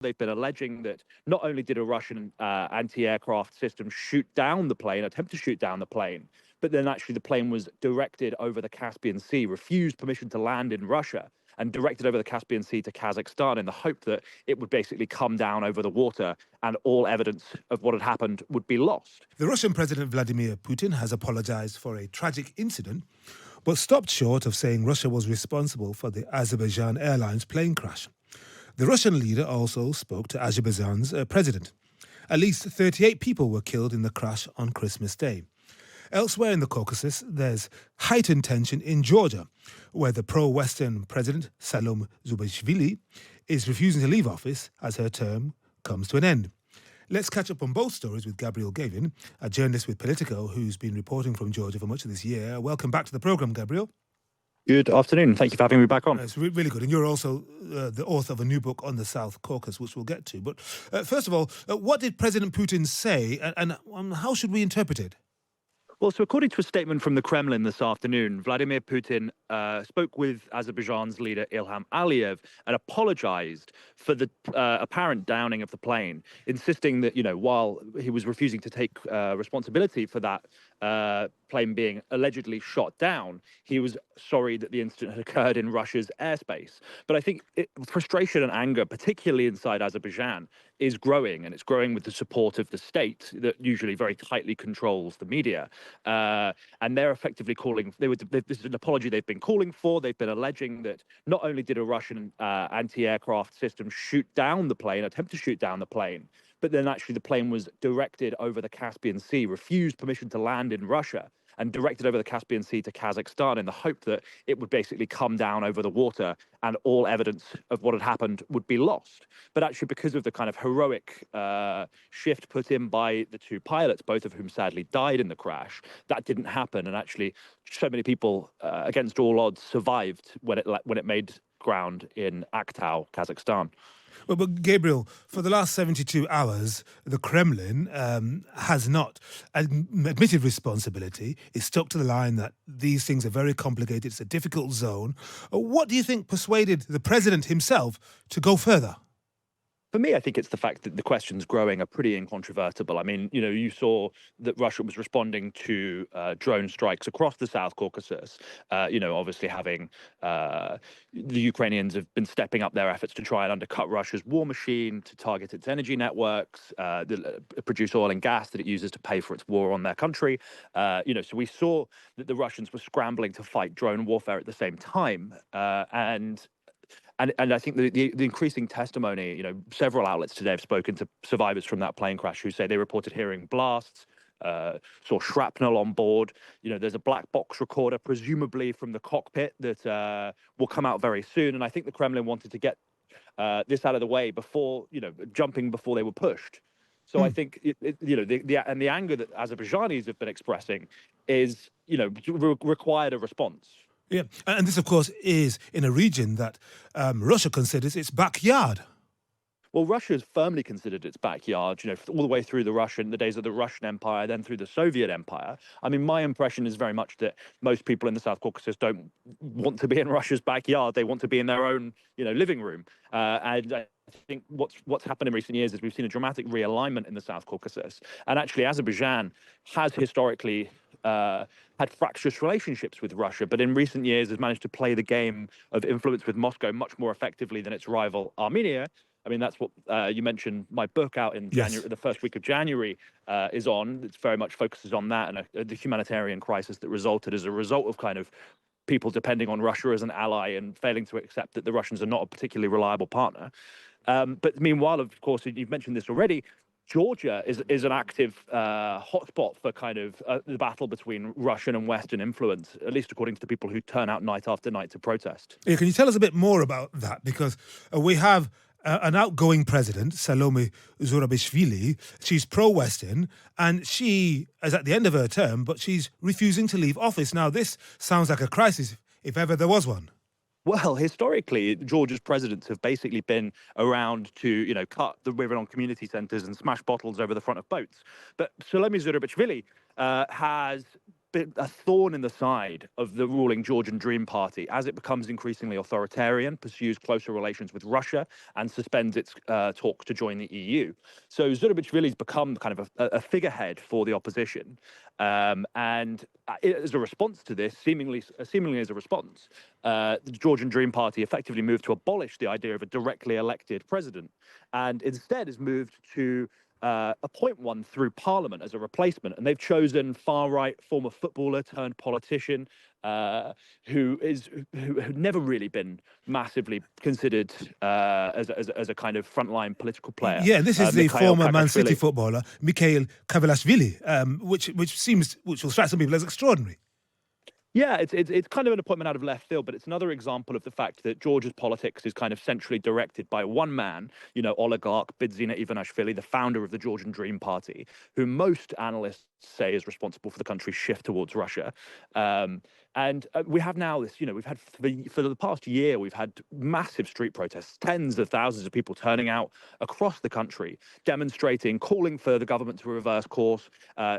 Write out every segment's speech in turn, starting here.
They've been alleging that not only did a Russian anti-aircraft system shoot down the plane, attempt to shoot down the plane, but then actually the plane was directed over the Caspian Sea, refused permission to land in Russia, and directed over the Caspian Sea to Kazakhstan in the hope that it would basically come down over the water and all evidence of what had happened would be lost. The Russian President Vladimir Putin has apologized for a tragic incident, but stopped short of saying Russia was responsible for the Azerbaijan Airlines plane crash. The Russian leader also spoke to Azerbaijan's president. At least 38 people were killed in the crash on Christmas Day. Elsewhere in the Caucasus, there's heightened tension in Georgia, where the pro-Western president, Salome Zubashvili, is refusing to leave office as her term comes to an end. Let's catch up on both stories with Gabriel Gavin, a journalist with Politico who's been reporting from Georgia for much of this year. Welcome back to the programme, Gabriel. Good afternoon. Thank you for having me back on. It's really good. And you're also the author of a new book on the South Caucasus, which we'll get to. But first of all, what did President Putin say and how should we interpret it? Well, so according to a statement from the Kremlin this afternoon, Vladimir Putin spoke with Azerbaijan's leader Ilham Aliyev and apologized for the apparent downing of the plane, insisting that, while he was refusing to take responsibility for that plane being allegedly shot down, he was sorry that the incident had occurred in Russia's airspace. But I think frustration and anger, particularly inside Azerbaijan, is growing, and it's growing with the support of the state that usually very tightly controls the media. And they're effectively calling, this is an apology they've been calling for. They've been alleging that not only did a Russian anti-aircraft system shoot down the plane, attempt to shoot down the plane, but then actually the plane was directed over the Caspian Sea, refused permission to land in Russia, and directed over the Caspian Sea to Kazakhstan in the hope that it would basically come down over the water and all evidence of what had happened would be lost. But actually, because of the kind of heroic shift put in by the two pilots, both of whom sadly died in the crash, that didn't happen. And actually, so many people, against all odds, survived when it made ground in Aktau, Kazakhstan. Well, but Gabriel, for the last 72 hours, the Kremlin has not admitted responsibility. It's stuck to the line that these things are very complicated. It's a difficult zone. What do you think persuaded the president himself to go further? For me, I think it's the fact that the questions growing are pretty incontrovertible. I mean, you saw that Russia was responding to drone strikes across the South Caucasus. Obviously having the Ukrainians have been stepping up their efforts to try and undercut Russia's war machine, to target its energy networks, produce oil and gas that it uses to pay for its war on their country. So we saw that the Russians were scrambling to fight drone warfare at the same time. And I think the increasing testimony, several outlets today have spoken to survivors from that plane crash who say they reported hearing blasts, saw shrapnel on board. There's a black box recorder, presumably from the cockpit, that will come out very soon. And I think the Kremlin wanted to get this out of the way before, jumping before they were pushed. So I think, the anger that Azerbaijanis have been expressing is, required a response. Yeah, and this, of course, is in a region that Russia considers its backyard. Well, Russia has firmly considered its backyard, all the way through the days of the Russian Empire, then through the Soviet Empire. I mean, my impression is very much that most people in the South Caucasus don't want to be in Russia's backyard. They want to be in their own, living room. And I think what's happened in recent years is we've seen a dramatic realignment in the South Caucasus. And actually, Azerbaijan has historically had fractious relationships with Russia, but in recent years has managed to play the game of influence with Moscow much more effectively than its rival Armenia. I mean, that's what you mentioned. My book out in January, the first week of January, is on. It very much focuses on that and the humanitarian crisis that resulted as a result of kind of people depending on Russia as an ally and failing to accept that the Russians are not a particularly reliable partner. But meanwhile, of course, you've mentioned this already, Georgia is an active hotspot for kind of the battle between Russian and Western influence, at least according to the people who turn out night after night to protest. Yeah, can you tell us a bit more about that? Because we have an outgoing president, Salome Zurabishvili. She's pro-Western, and she is at the end of her term, but she's refusing to leave office. Now, this sounds like a crisis, if ever there was one. Well, historically, Georgia's presidents have basically been around to, cut the ribbon on community centres and smash bottles over the front of boats. But Salome Zurabishvili has been a thorn in the side of the ruling Georgian Dream Party as it becomes increasingly authoritarian, pursues closer relations with Russia, and suspends its talks to join the EU. So Zurabishvili's become kind of a figurehead for the opposition, and as a response to this, seemingly as a response, the Georgian Dream Party effectively moved to abolish the idea of a directly elected president, and instead has moved to appoint one through parliament as a replacement. And they've chosen far-right former footballer turned politician who had never really been massively considered as a kind of frontline political player. Yeah, this is the Mikhail former Man City Saakashvili. footballer Mikhail Kavelashvili, which will strike some people as extraordinary. Yeah, it's kind of an appointment out of left field, but it's another example of the fact that Georgia's politics is kind of centrally directed by one man, oligarch Bidzina Ivanishvili, the founder of the Georgian Dream Party, who most analysts say is responsible for the country's shift towards Russia. And we have now this, we've had for the past year, we've had massive street protests, tens of thousands of people turning out across the country, demonstrating, calling for the government to reverse course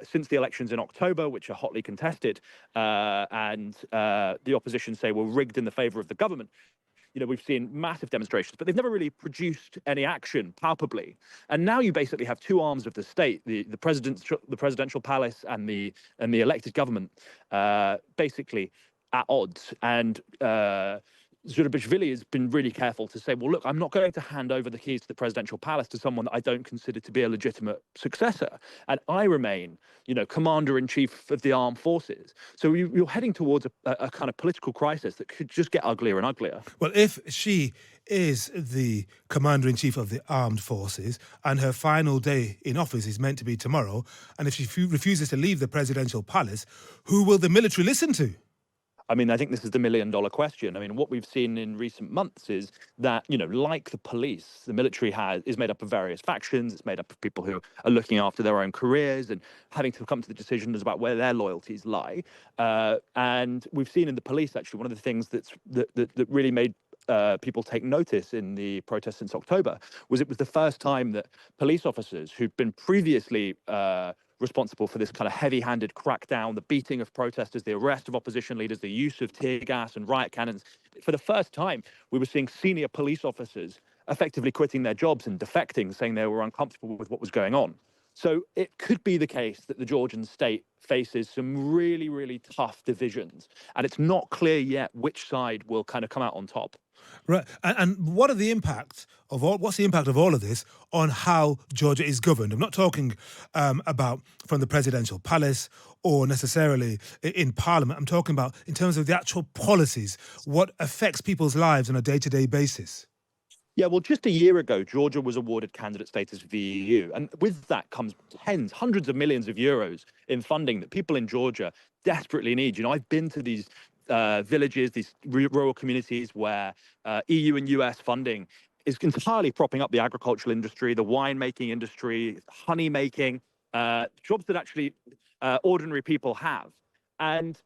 since the elections in October, which are hotly contested, and the opposition say were rigged in the favor of the government. We've seen massive demonstrations, but they've never really produced any action palpably. And now you basically have two arms of the state: the presidential palace and the elected government, basically at odds. And Zurabishvili has been really careful to say, well, look, I'm not going to hand over the keys to the presidential palace to someone that I don't consider to be a legitimate successor. And I remain, commander-in-chief of the armed forces. So you're heading towards a kind of political crisis that could just get uglier and uglier. Well, if she is the commander-in-chief of the armed forces and her final day in office is meant to be tomorrow, and if she refuses to leave the presidential palace, who will the military listen to? I mean, I think this is the million-dollar question. I mean, what we've seen in recent months is that, like the police, the military is made up of various factions. It's made up of people who are looking after their own careers and having to come to the decisions about where their loyalties lie. And we've seen in the police, actually, one of the things that really made people take notice in the protests since October was it was the first time that police officers who'd been previously responsible for this kind of heavy-handed crackdown, the beating of protesters, the arrest of opposition leaders, the use of tear gas and riot cannons. For the first time, we were seeing senior police officers effectively quitting their jobs and defecting, saying they were uncomfortable with what was going on. So it could be the case that the Georgian state faces some really, really tough divisions, and it's not clear yet which side will kind of come out on top. Right, and what's the impact of all of this on how Georgia is governed? I'm not talking about from the presidential palace or necessarily in parliament. I'm talking about in terms of the actual policies, what affects people's lives on a day-to-day basis. Yeah, well, just a year ago, Georgia was awarded candidate status for the EU. And with that comes hundreds of millions of euros in funding that people in Georgia desperately need. I've been to these villages, these rural communities where EU and US funding is entirely propping up the agricultural industry, the winemaking industry, honey making, jobs that actually ordinary people have. And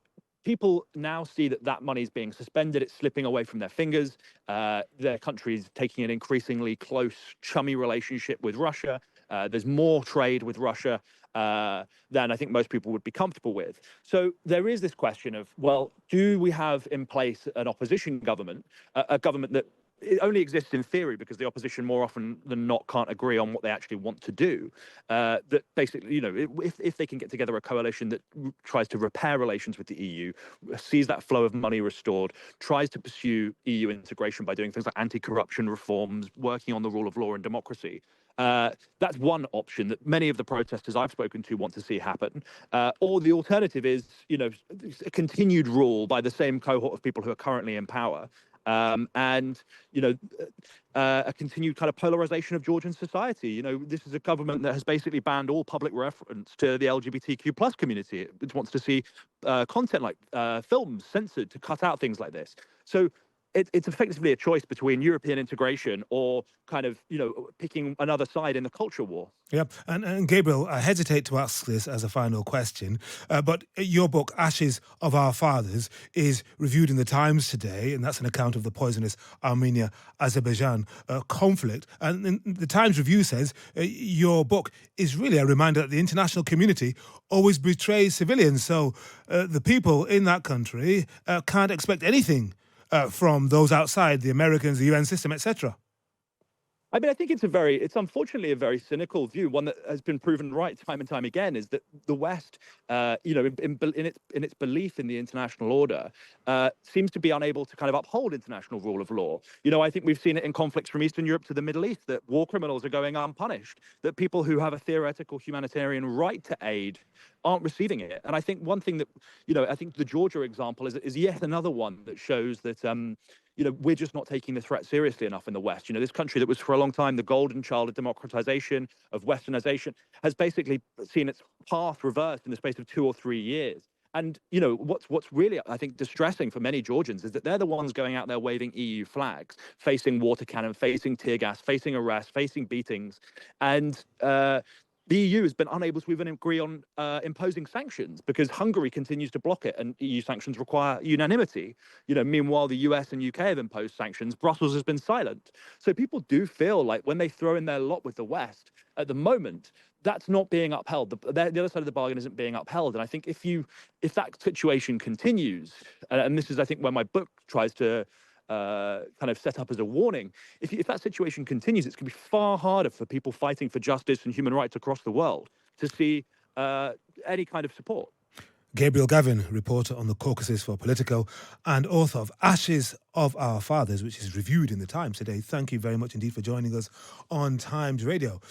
people now see that money is being suspended. It's slipping away from their fingers. Their country is taking an increasingly close, chummy relationship with Russia. There's more trade with Russia than I think most people would be comfortable with. So there is this question of, well, do we have in place an opposition government, a government that it only exists in theory because the opposition more often than not can't agree on what they actually want to do. That basically, if they can get together a coalition that tries to repair relations with the EU, sees that flow of money restored, tries to pursue EU integration by doing things like anti-corruption reforms, working on the rule of law and democracy. That's one option that many of the protesters I've spoken to want to see happen. Or the alternative is, a continued rule by the same cohort of people who are currently in power. And a continued kind of polarization of Georgian society. This is a government that has basically banned all public reference to the LGBTQ plus community. It wants to see content like films censored to cut out things like this. So it's effectively a choice between European integration or kind of, picking another side in the culture war. Yep. And Gabriel, I hesitate to ask this as a final question, but your book, Ashes of Our Fathers, is reviewed in the Times today, and that's an account of the poisonous Armenia-Azerbaijan conflict. And the Times review says your book is really a reminder that the international community always betrays civilians. So the people in that country can't expect anything from those outside, the Americans, the UN system, etc. I mean, I think it's unfortunately a very cynical view, one that has been proven right time and time again, is that the West, in its belief in the international order, seems to be unable to kind of uphold international rule of law. I think we've seen it in conflicts from Eastern Europe to the Middle East, that war criminals are going unpunished, that people who have a theoretical humanitarian right to aid aren't receiving it. And I think one thing that, I think the Georgia example is yet another one that shows that, we're just not taking the threat seriously enough in the West. This country that was for a long time the golden child of democratization, of Westernization, has basically seen its path reversed in the space of 2 or 3 years. And what's really, I think, distressing for many Georgians is that they're the ones going out there waving EU flags, facing water cannon, facing tear gas, facing arrest, facing beatings, and the EU has been unable to even agree on imposing sanctions because Hungary continues to block it, and EU sanctions require unanimity. Meanwhile, the US and UK have imposed sanctions. Brussels has been silent. So people do feel like when they throw in their lot with the West, at the moment, that's not being upheld. The other side of the bargain isn't being upheld. And I think if that situation continues, and this is, I think, where my book tries to kind of set up as a warning. If that situation continues, it's going to be far harder for people fighting for justice and human rights across the world to see any kind of support. Gabriel Gavin, reporter on the Caucasus for Politico and author of Ashes of Our Fathers, which is reviewed in the Times today. Thank you very much indeed for joining us on Times Radio.